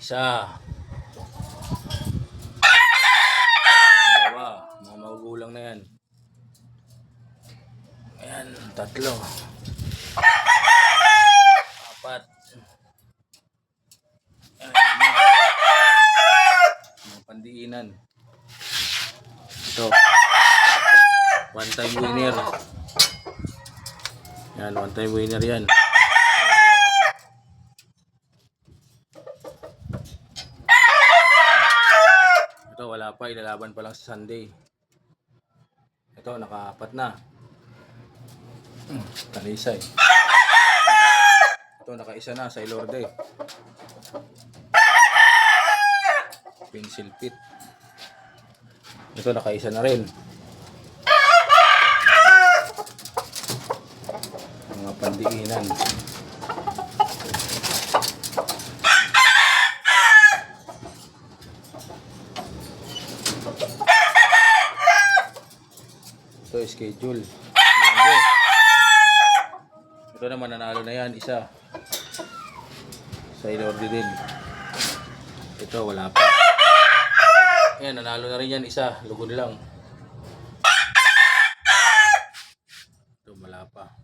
Isa. Dalawa. Mga magugulang na yan. Ayan, tatlo. Apat. Ayan, lima. Mga pandiinan. Ito. One time winner. Yan, one time winner yan. Ito, wala pa. Ilalaban pa lang sa Sunday. Ito, nakaapat na. Talisay. Ito, nakaisa na sa Ilorde. Pencil pit. Ito, nakaisa na rin. Mga pandiinan. Ito, schedule. Ito naman, nanalo na yan, isa. Sa Ilorde din. Ito, wala pa. Ayan, nanalo na rin yan, isa. Lugon lang. Ito, wala pa.